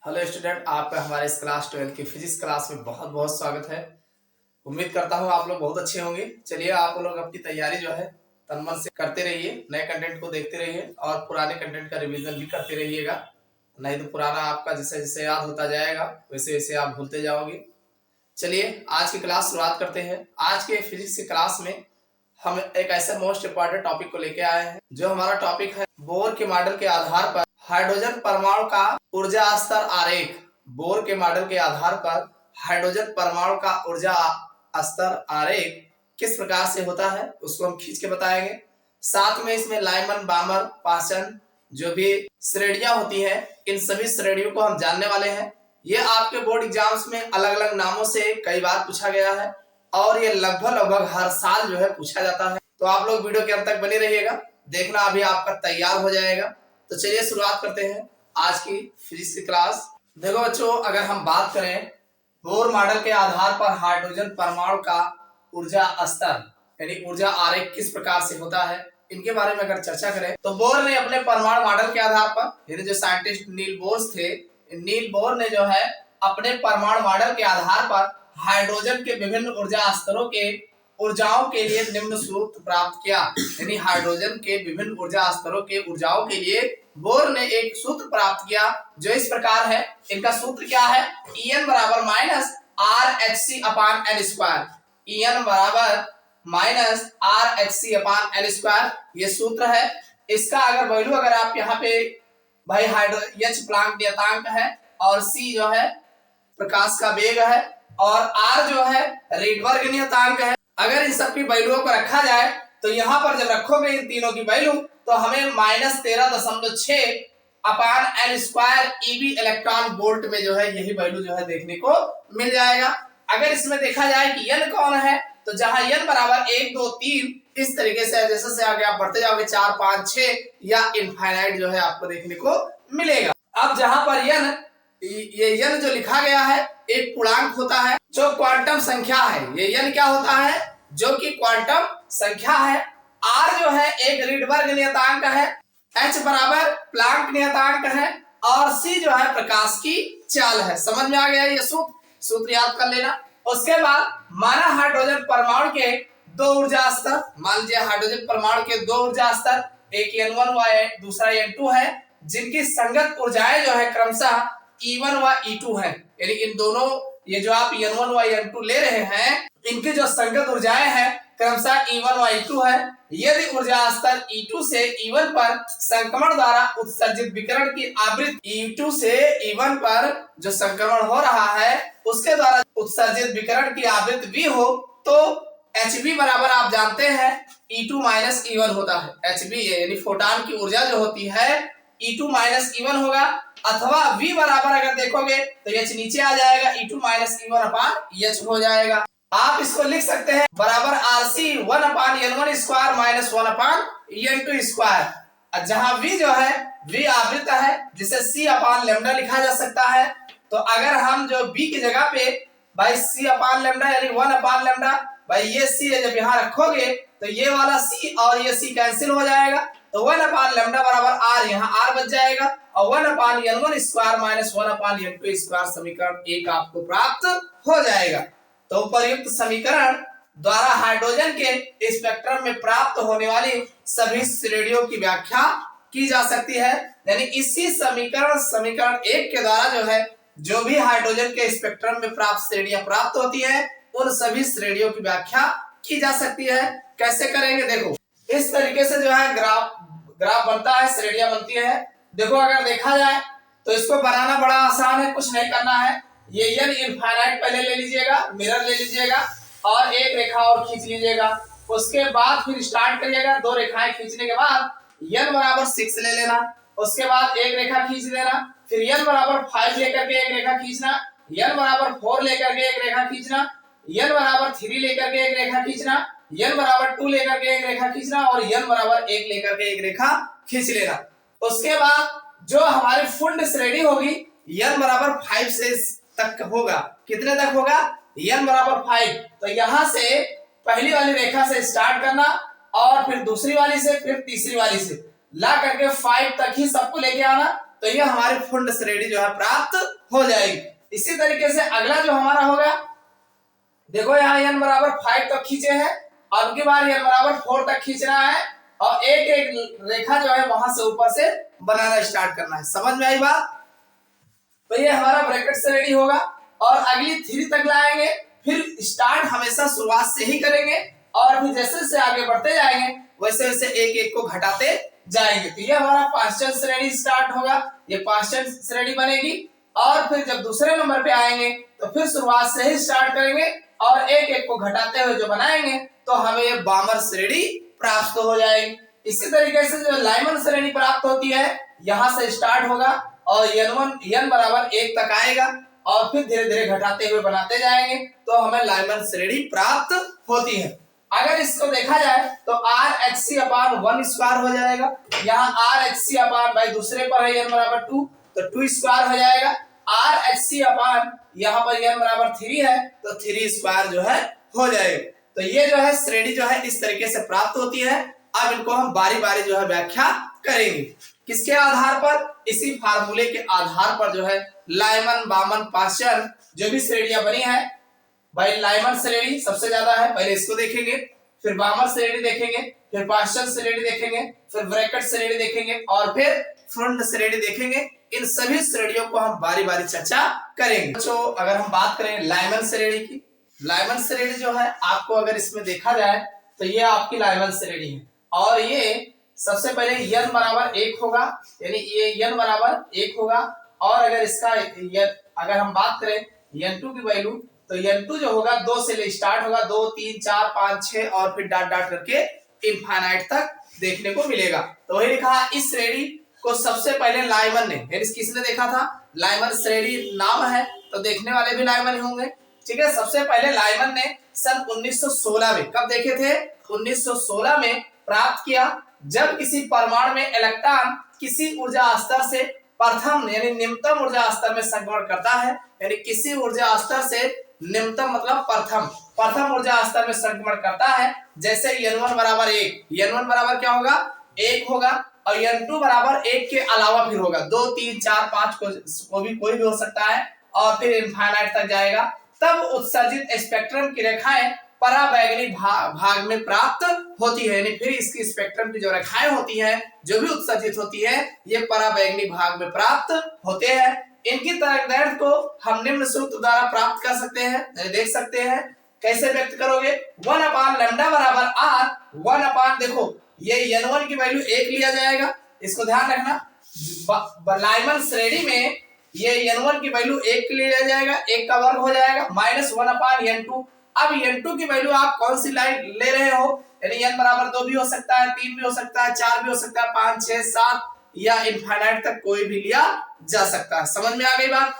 Hello student, आपका हमारे इस क्लास 12 की फिजिक्स क्लास में बहुत बहुत स्वागत है। उम्मीद करता हूँ आप लोग बहुत अच्छे होंगे। चलिए, आप लोग अपनी तैयारी जो है तन मन से करते रहिए, नए कंटेंट को देखते रहिए और पुराने कंटेंट का रिवीजन भी करते रहिएगा। नहीं तो पुराना आपका जैसे जैसे याद होता जाएगा वैसे वैसे आप भूलते जाओगे। चलिए, आज की क्लास शुरुआत करते हैं। आज के फिजिक्स की क्लास में हम एक ऐसा मोस्ट इंपॉर्टेंट टॉपिक को लेके आए हैं। जो हमारा टॉपिक है बोर के मॉडल के आधार पर हाइड्रोजन परमाणु का ऊर्जा स्तर आरेख। बोर के मॉडल के आधार पर हाइड्रोजन परमाणु का ऊर्जा स्तर आरेख किस प्रकार से होता है उसको हम खींच के बताएंगे। साथ में इसमें लाइमन बामर पाचन जो भी श्रेणियां होती हैं, इन सभी श्रेणियों को हम जानने वाले हैं। ये आपके बोर्ड एग्जाम्स में अलग अलग नामों से कई बार पूछा गया है और ये लगभग हर साल जो है पूछा जाता है। तो आप लोग वीडियो के अंत तक बने रहिएगा, देखना अभी आपका तैयार हो जाएगा। तो चलिए शुरुआत करते हैं आज की फिजिक्स की क्लास। देखो बच्चों, अगर हम बात करें बोर मॉडल के आधार पर हाइड्रोजन परमाणु का ऊर्जा स्तर यानी ऊर्जा आरेख किस प्रकार से होता है, इनके बारे में अगर चर्चा करें तो बोर ने अपने परमाणु मॉडल के आधार पर यानी जो साइंटिस्ट नील बोर्स थे, नील बोर ने जो है अपने परमाणु मॉडल के आधार पर हाइड्रोजन के विभिन्न ऊर्जा स्तरों के ऊर्जाओं के लिए निम्न सूत्र प्राप्त किया। यानी हाइड्रोजन के विभिन्न ऊर्जा स्तरों के ऊर्जाओं के लिए बोर ने एक सूत्र प्राप्त किया जो इस प्रकार है। इनका सूत्र क्या है? En बराबर माइनस आर एच सी अपान एल स्क्वायर। En बराबर माइनस आर एच सी अपान एल स्क्वायर, ये सूत्र है। इसका अगर वैल्यू अगर आप यहाँ पे भाई H प्लांक नियतांक है और C जो है प्रकाश का वेग है और R जो है रेडबर्ग नियतांक है। अगर इन सब की वैल्यूओं को रखा जाए तो यहाँ पर जब रखोगे इन तीनों की वैल्यू तो हमें -13.6 upon L square eV electron volt में जो है यही वैल्यू जो है देखने को मिल जाएगा। अगर इसमें देखा जाए कि n कौन है तो जहां n बराबर 1 2 3 इस तरीके से जैसे से आगे आप बढ़ते जाओगे 4 5 6 या इनफाइनाइट जो है आपको देखने को मिलेगा। अब जहां पर ये n जो लिखा गया है एक पूर्णांक होता है जो क्वांटम संख्या है। ये n क्या होता है? जो कि क्वांटम संख्या है। r जो है एक रीडबर्ग नियतांक है, h बराबर प्लांक नियतांक है और c जो है प्रकाश की चाल है। समझ में आ गया? ये सूत्र याद कर लेना। उसके बाद माना हाइड्रोजन परमाणु के दो ऊर्जा स्तर, मान लीजिए हाइड्रोजन परमाणु के दो ऊर्जा स्तर, एक n1 व दूसरा n2 है, जिनकी संगत ऊर्जाएं जो है क्रमशः E1 व E2 है। यानी इन दोनों ये जो आप n1 व n2 ले रहे हैं इनकी जो संगत ऊर्जाएं हैं क्रमशः E1 व E2 है। यदि ऊर्जा स्तर E2 से E1 पर संक्रमण द्वारा उत्सर्जित विकिरण की आवृत्ति E2 से E1 पर जो संक्रमण हो रहा है उसके द्वारा उत्सर्जित विकिरण की आवृत्ति V हो तो Hv बराबर आप जानते हैं E2 माइनस E1 होता है। Hv यानी फोटॉन की ऊर्जा जो होती है E2 माइनस E1 होगा, अथवा V बराबर अगर देखोगे तो H नीचे आ जाएगा, E2 माइनस E1 अपान H हो जाएगा। आप इसको लिख सकते हैं बराबर RC 1 अपान N1 स्क्वायर माइनस 1 अपान N2 स्क्वायर। जहां V जो है V आवृत्त है जिसे C अपान लेमडा लिखा जा सकता है। तो अगर हम जो B की जगह पे भाई C अपान लेमडा यानी 1 अपान लेमडा, भाई ये C है जब यहाँ रखोगे तो ये वाला C और ये C कैंसिल हो जाएगा तो 1 अपान लेमडा बराबर R, यहाँ R बच जाएगा और 1 अपान N1 स्क्वायर माइनस 1 अपान N2 स्क्वायर समीकरण 1 आपको प्राप्त हो जाएगा। तो उपर्युक्त समीकरण द्वारा हाइड्रोजन के स्पेक्ट्रम में प्राप्त होने वाली सभी श्रेणियों की व्याख्या की जा सकती है। यानी इसी समीकरण 1 के द्वारा जो है जो भी हाइड्रोजन के स्पेक्ट्रम में प्राप्त श्रेणियां प्राप्त होती है उन सभी श्रेणियों की व्याख्या की जा सकती है। कैसे करेंगे? देखो इस तरीके से जो है ग्राफ बनता है, श्रेणियां बनती है। देखो अगर देखा जाए तो इसको बनाना बड़ा आसान है, कुछ नहीं करना है। ये n इनफाइनाइट पहले ले लीजिएगा, मिरर ले लीजिएगा और एक रेखा और खींच लीजिएगा। उसके बाद फिर स्टार्ट करिएगा, दो रेखाएं खींचने के बाद n बराबर 6 ले लेना, उसके बाद एक रेखा खींच लेना, फिर n बराबर 5 लेकर के एक रेखा खींचना, n बराबर 4 लेकर के एक रेखा खींचना, n बराबर 3 लेकर के एक रेखा खींचना, n बराबर 2 लेकर के एक रेखा खींचना और n बराबर 1 लेकर के एक रेखा खींच लेना। उसके बाद जो हमारी फुंड श्रेणी होगी n बराबर 5 से तक होगा। कितने तक होगा? n बराबर 5। तो यहां से पहली वाली रेखा से स्टार्ट करना और फिर दूसरी वाली से, फिर तीसरी वाली से ला करके 5 तक ही सबको लेके आना। तो ये हमारी फुंड श्रेणी जो है प्राप्त हो जाएगी। इसी तरीके से अगला जो हमारा होगा, देखो यहाँ n बराबर 5 तक खींचे हैं, अब की बार n बराबर 4 तक खींचना है और एक एक रेखा जो है वहां से ऊपर से बनाना स्टार्ट करना है। समझ में आई बात? तो ये हमारा ब्रैकेट से रेडी होगा और अगली 3 तक लाएंगे, फिर स्टार्ट हमेशा शुरुआत से ही करेंगे और फिर जैसे जैसे आगे बढ़ते जाएंगे वैसे वैसे एक एक को घटाते जाएंगे। तो ये हमारा पास्ट टेंस श्रेणी स्टार्ट होगा, ये पास्ट टेंस श्रेणी बनेगी और फिर जब दूसरे नंबर पे आएंगे तो फिर शुरुआत से ही स्टार्ट करेंगे और एक एक को घटाते हुए जो बनाएंगे तो हमें ये बामर श्रेणी प्राप्त हो जाएगी। इसी तरीके से जो लाइमन श्रेणी प्राप्त होती है यहां से स्टार्ट होगा और n बराबर 1 तक आएगा और फिर धीरे धीरे घटाते हुए बनाते जाएंगे तो हमें लाइमन श्रेणी प्राप्त होती है। अगर इसको देखा जाए तो RHC अपान 1 स्क्वायर हो जाएगा, यहाँ RHC अपान भाई दूसरे पर है n बराबर 2 तो 2 स्क्वायर हो जाएगा, RHC अपान यहाँ पर n बराबर 3 है तो 3 स्क्वायर जो है हो जाएगा। तो ये जो है श्रेणी जो है इस तरीके से प्राप्त होती है। अब इनको हम बारी बारी जो है व्याख्या करेंगे, किसके आधार पर? इसी फार्मूले के आधार पर जो है लाइमन बामन पास्चन जो भी श्रेणियां बनी है भाई, लाइमन श्रेणी सबसे ज्यादा है, पहले इसको देखेंगे, फिर बामर श्रेणी देखेंगे, फिर पास्चन श्रेणी देखेंगे, फिर ब्रैकेट श्रेणी देखेंगे और फिर फ्रंट श्रेणी देखेंगे। इन सभी श्रेणियों को हम बारी बारी चर्चा करेंगे। तो अगर हम बात करें लाइमन श्रेणी की, लाइमन श्रेणी जो है आपको अगर इसमें देखा जाए तो ये आपकी लाइमन श्रेणी है और ये सबसे पहले n बराबर 1 होगा, यानी ये n बराबर 1 होगा और अगर इसका अगर हम बात करें n2 की वैल्यू तो n2 जो होगा 2 से स्टार्ट होगा, 2 3 4 5 6 और फिर डॉट डॉट करके इनफाइनाइट तक देखने को मिलेगा। तो वही लिखा है इस श्रेणी को सबसे पहले लाइमन ने, यानी किसने देखा था? लाइमन श्रेणी नाम है तो देखने वाले भी लाइमन ही होंगे, ठीक है। सबसे पहले लाइमन ने सन 1916 में, कब देखे थे? 1916 में प्राप्त किया, जब किसी परमाणु में इलेक्ट्रॉन किसी ऊर्जा स्तर से प्रथम यानी निम्नतम ऊर्जा स्तर में संक्रमण करता है, यानी किसी ऊर्जा स्तर से निम्नतम मतलब प्रथम ऊर्जा स्तर में संक्रमण करता है। जैसे n1 बराबर 1, n1 बराबर क्या होगा? 1 होगा और n2 बराबर 1 के अलावा फिर होगा 2 3 4 5 कोई भी हो सकता है और फिर इनफाइनाइट तक जाएगा। तब उत्सर्जित स्पेक्ट्रम की रेखाएं पराबैंगनी भाग में प्राप्त होती है, यानी फिर इसकी स्पेक्ट्रम की जो रेखाएं होती हैं जो भी उत्सर्जित होती है ये पराबैंगनी भाग में प्राप्त होते हैं। इनकी तरंगदैर्घ्य को हम निम्न सूत्र द्वारा प्राप्त कर सकते हैं, देख सकते हैं। कैसे व्यक्त करोगे? 1 अपान लैम्डा बराबर r, 1 अपान देखो ये n1 की वैल्यू 1 लिया जाएगा, इसको ध्यान रखना। लाइमन श्रेणी में ये n1 की वैल्यू 1 लिया जाएगा, 1 का वर्ग हो जाएगा माइनस 1 अपान n2। अब n2 की वैल्यू आप कौन सी लाइन ले रहे हो, यानी n बराबर 2 भी हो सकता है, 3 भी हो सकता है, 4 भी हो सकता है, 5 6 7 या इनफाइनाइट तक कोई भी लिया जा सकता है। समझ में आ गई बात?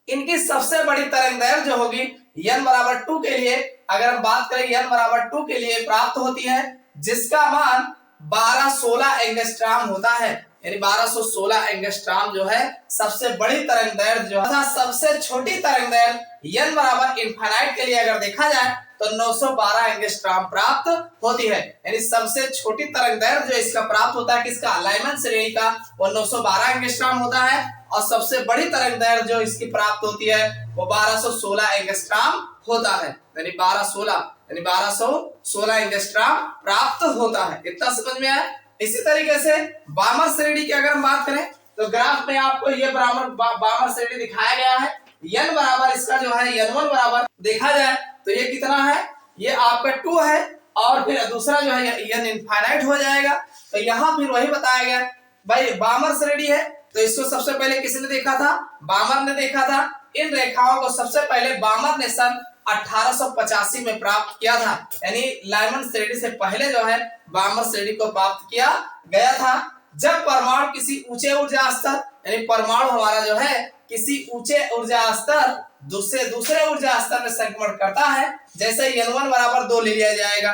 इनकी सबसे बड़ी तरंगदैर्घ्य जो होगी n बराबर 2 के लिए, अगर हम बात करें n बराबर 2 के लिए प्राप्त होती है जिसका मान 1216 एंगस्ट्रॉम होता है, यानी 1216 एंगस्ट्रॉम जो है सबसे बड़ी तरंगदैर्घ्य जो है। सबसे छोटी तरंगदैर्घ्य n बराबर इनफाइनाइट के लिए अगर देखा जाए तो 912 एंगस्ट्रॉम प्राप्त होती है, यानी सबसे छोटी तरंगदैर्घ्य जो इसका प्राप्त होता है किसका? लाइमन श्रेणी का, वो 912 एंगस्ट्रॉम होता है और सबसे बड़ी तरंगदैर्घ्य जो इसकी प्राप्त होती है वो 1216 एंगस्ट्रॉम होता है, यानी 1216 एंगस्ट्रॉम प्राप्त होता है। इतना समझ में आया? इसी तरीके से बामर श्रेणी की अगर हम बात करें तो ग्राफ में आपको ये बामर श्रेणी दिखाया गया है। n बराबर इसका जो है n1 बराबर देखा जाए तो ये कितना है? ये आपका 2 है और फिर दूसरा जो है n इनफाइनाइट हो जाएगा। तो यहाँ फिर वही बताया गया भाई बामर श्रेणी है तो इसको सबसे पहले किसने देखा था? बामर ने देखा था। इन रेखाओं को सबसे पहले बामर ने सन 1885 में प्राप्त किया था, यानी लाइमन श्रेणी से पहले जो है बामर श्रेणी को प्राप्त किया गया था। जब परमाणु किसी ऊंचे ऊर्जा स्तर, यानी परमाणु हमारा जो है किसी ऊंचे ऊर्जा स्तर दूसरे ऊर्जा स्तर में संक्रमण करता है, जैसे n1 बराबर 2 ले लिया जाएगा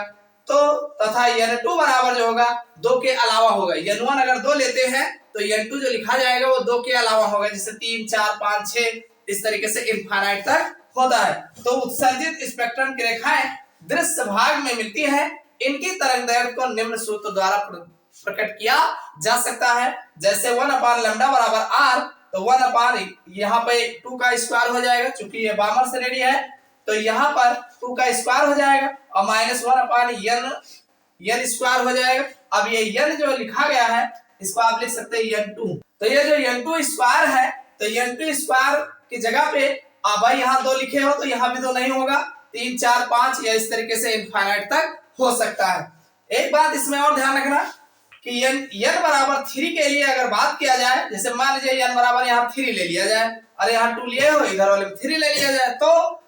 तो तथा n2 बराबर जो होगा 2 के अलावा होगा। n1 अगर 2 लेते हैं तो n2 जो लिखा जाएगा वो 2 के अलावा होगा, जैसे 3 4 5 6 इस तरीके से इनफाइनाइट तक होता है। तो उत्सर्जित स्पेक्ट्रम की रेखाएं दृश्य भाग में मिलती है। इनकी तरंगदैर्घ्य को निम्न सूत्र द्वारा प्रकट किया जा सकता है, जैसे 1 अपान लैम्डा बराबर r, तो 1 यहाँ पे 2 का स्क्वायर हो जाएगा, चूंकि ये बामर श्रेणी है तो यहाँ पर 2 का स्क्वायर हो जाएगा और -1 n स्क्वायर हो जाएगा। अब ये n जो लिखा गया है इसको आप लिख सकते हैं n2। तो ये जो n2 स्क्वायर है तो n2 स्क्वायर की जगह पे अब भाई यहाँ 2 लिखे हो तो यहाँ भी 2 नहीं होगा, 3 4 5 या इस तरीके से इनफाइनाइट तक हो सकता है। एक बात इसमें और ध्यान रखना कि n बराबर 3 के लिए अगर बात किया जाए, जैसे मान लीजिए n बराबर यहाँ 3 ले लिया जाए और यहाँ 2 लिए हो, इधर वाले में 3 ले लिया जाए, तो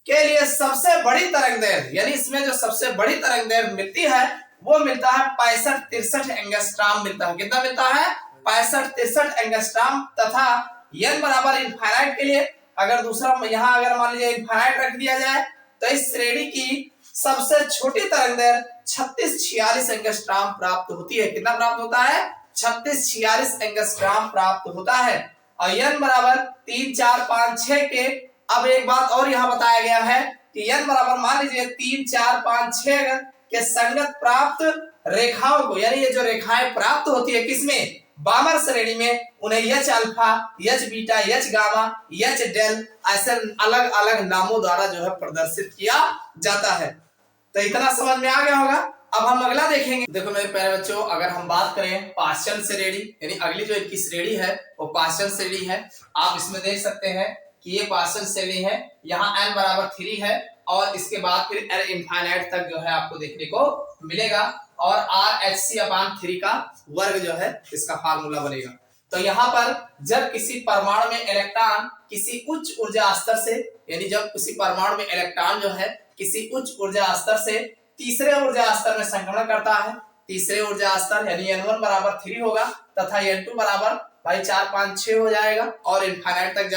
के लिए सबसे बड़ी तरंगदैर्घ्य यानी इसमें जो सबसे बड़ी तरंगदैर्घ्य मिलती है वो मिलता है 65-63 एंगस्ट्रॉम मिलता है। कितना मिलता है? 65-63 एंगस्ट्रॉम। तथा n बराबर इनफाइनाइट के लिए अगर दूसरा यहाँ अगर मान लीजिए इनफाइनाइट रख दिया जाए तो इस श्रेणी की सबसे छोटी तरंगदैर्घ्य 36-46 एंगस्ट्रॉम प्राप्त होती है। कितना प्राप्त होता है? 36-46 एंगस्ट्रॉम प्राप्त होता है। और n बराबर 3 4 5 6 के अब एक बात और यहाँ बताया गया है कि n बराबर मान लीजिए 3 4 5 6 के संगत प्राप्त रेखाओं को, यानी ये जो रेखाएं प्राप्त होती है किसमें? बामर श्रेणी में, उन्हें H alpha, H beta, H gamma, H डेल ऐसे अलग अलग नामों द्वारा जो है प्रदर्शित किया जाता है। तो इतना समझ में आ गया होगा। अब हम अगला देखेंगे। देखो मेरे प्यारे बच्चों, अगर हम बात करें पार्शियल श्रेणी यानी अगली जो इनकी श्रेणी है वो पार्शियल श्रेणी है। आप इसमें देख सकते हैं कि ये पार्शियल श्रेणी है, यहाँ n बराबर 3 है और इसके बाद फिर n इनफाइनाइट तक जो है आपको देखने को मिलेगा और RHC/3 का वर्ग जो है इसका फार्मूला बनेगा। तो यहाँ पर जब किसी परमाणु में इलेक्ट्रॉन किसी उच्च ऊर्जा स्तर से, यानी जब किसी परमाणु में इलेक्ट्रॉन जो है किसी उच्च ऊर्जा स्तर से तीसरे ऊर्जा स्तर में संक्रमण करता है, तीसरे ऊर्जा स्तर यानी n1 बराबर 3 होगा तथा n2 बराबर भाई 4 5 6 हो जाएगा और इनफाइनाइट तक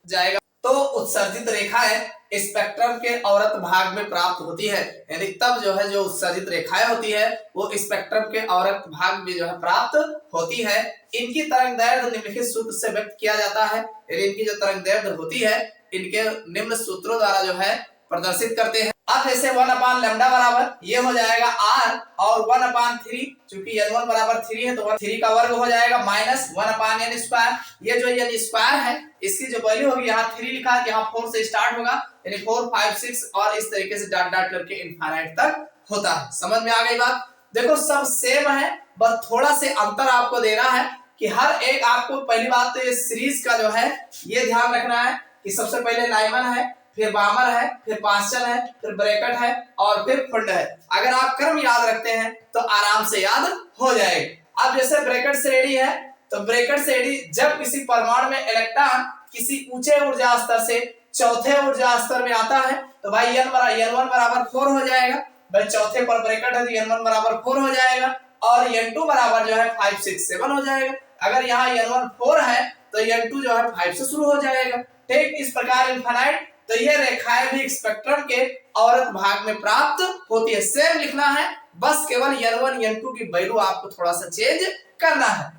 जाएगा, तो उत्सर्जित रेखाएं स्पेक्ट्रम के औरत भाग में प्राप्त होती है। यानी तब जो है जो उत्सर्जित रेखाएं होती है वो स्पेक्ट्रम के औरत भाग में जो है प्राप्त होती है। इनकी तरंगदैर्घ्य निम्नलिखित सूत्र से व्यक्त किया जाता है। यानी इनकी जो तरंगदैर्घ्य होती है इनके निम्न सूत्रों द्वारा जो है प्रदर्शित करते हैं। अब जैसे 1/λ बराबर ये हो जाएगा r और 1/3, चूंकि n1 बराबर 3 है तो 3 का वर्ग हो जाएगा -1/n स्क्वायर। ये जो n स्क्वायर है इसकी जो वैल्यू होगी यहाँ 3 लिखा है, यहाँ 4 से स्टार्ट होगा यानी 4 5 6 और इस तरीके से डॉट डॉट करके इनफाइनाइट तक होता है। समझ में आ गई बात? देखो सब सेम है, बस थोड़ा से अंतर आपको देना है कि हर एक आपको पहली बात तो ये सीरीज का जो है ये ध्यान रखना है कि सबसे पहले लाइमन है, फिर बामर है, फिर पास्चल है, फिर ब्रैकेट है और फिर फुंड है। अगर आप क्रम याद रखते हैं तो आराम से याद हो जाएगा। अब जैसे ब्रैकेट श्रेणी है तो ब्रैकेट श्रेणी जब किसी परमाणु में इलेक्ट्रॉन किसी ऊंचे ऊर्जा स्तर से चौथे ऊर्जा स्तर में आता है तो भाई n1 बराबर 4 हो जाएगा। भाई चौथे पर ब्रैकेट है तो n1 बराबर 4 हो जाएगा और n2 बराबर जो है 5 6 7 हो जाएगा। अगर यहाँ n1 4 है तो n2 जो है 5 से शुरू हो जाएगा। ठीक इस प्रकार इनफाइनाइट तो ये रेखाएं भी स्पेक्ट्रम के औरत भाग में प्राप्त होती है। सेम लिखना है, बस केवल n1 n2 की वैल्यू आपको थोड़ा सा चेंज करना है।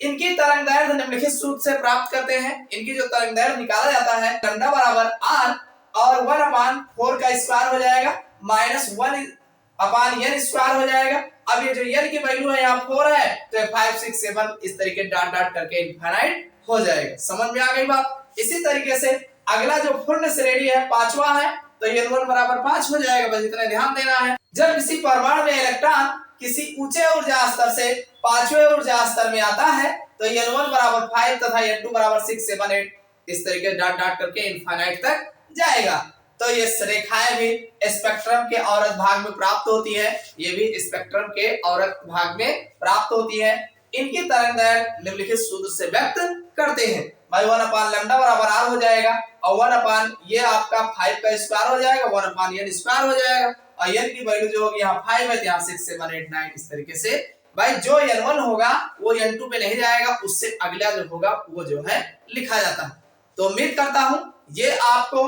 इनकी तरंगदैर्घ्य निम्नलिखित सूत्र से प्राप्त करते हैं। इनकी जो तरंगदैर्घ्य निकाला जाता है लैम्डा बराबर r और 1/4 का स्क्वायर हो जाएगा -1/n स्क्वायर हो जाएगा। अब ये जो n की वैल्यू है यहाँ 4 है तो 5 6 7 इस तरीके डॉट डॉट करके इनफाइनाइट हो जाएगा। समझ में आ गई बात? इसी तरीके से अगला जो फुंड श्रेणी है पांचवा है तो n1 बराबर 5 हो जाएगा। बस इतना ध्यान देना है। जब किसी परमाणु में इलेक्ट्रॉन किसी ऊंचे ऊर्जा स्तर से पांचवें ऊर्जा स्तर में आता है तो n1 बराबर 5 तथा n2 बराबर 6 7 8 इस तरीके डॉट डॉट करके इनफाइनाइट तक जाएगा। तो ये रेखाएं भी स्पेक्ट्रम के औरत भाग में प्राप्त होती है, ये भी स्पेक्ट्रम के औरत भाग में प्राप्त होती है। इनकी तरंगदैर्घ्य निम्नलिखित सूत्र से व्यक्त करते हैं। भाई 1/λ बराबर r हो जाएगा और 1 ये आपका 5 का स्क्वायर हो जाएगा, 1/n स्क्वायर हो जाएगा और n की वैल्यू जो होगी यहाँ 5 है तो यहाँ 6 7 8 9 इस तरीके से। भाई जो n1 होगा वो n2 पे नहीं जाएगा, उससे अगला जो होगा वो जो है लिखा जाता है। तो उम्मीद करता हूं ये आपको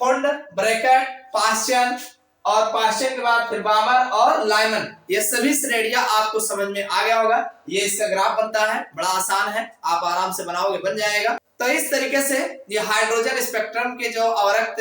फुंड, ब्रैकेट, पास्चल और पास्चल के बाद फिर बामर और लाइमन ये सभी श्रेणियां आपको समझ में आ गया होगा। ये इसका ग्राफ बनता है, बड़ा आसान है, आप आराम से बनाओगे बन जाएगा। तो इस तरीके से ये हाइड्रोजन स्पेक्ट्रम के जो अवरक्त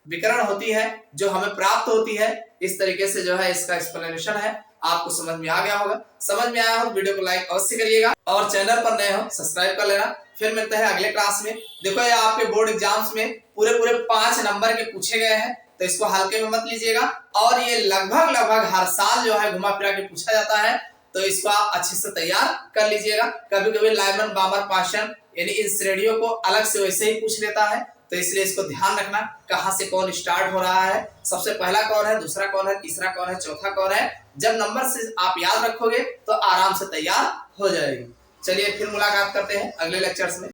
विकिरण होती है जो हमें प्राप्त होती है, इस तरीके से जो है इसका एक्सप्लेनेशन है। आपको समझ में आ गया होगा। समझ में आया हो वीडियो को लाइक अवश्य करिएगा और चैनल पर नए हो सब्सक्राइब कर लेना। फिर मिलते हैं अगले क्लास में। देखो ये आपके बोर्ड एग्जाम्स में पूरे 5 नंबर के पूछे गए हैं, तो इसको हल्के में मत लीजिएगा। और ये लगभग हर साल जो है घुमा फिरा के पूछा जाता है, तो इसको आप अच्छे से तैयार कर लीजिएगा। कभी कभी लाइमन बामर पाशन यानी इन श्रेणियों को अलग से वैसे ही पूछ लेता है, तो इसलिए इसको ध्यान रखना कहां से कौन स्टार्ट हो रहा है, सबसे पहला कौन है, दूसरा कौन है, तीसरा कौन है, चौथा कौन है। जब नंबर से आप याद रखोगे तो आराम से तैयार हो जाएगी। चलिए फिर मुलाकात करते हैं अगले लेक्चर्स में।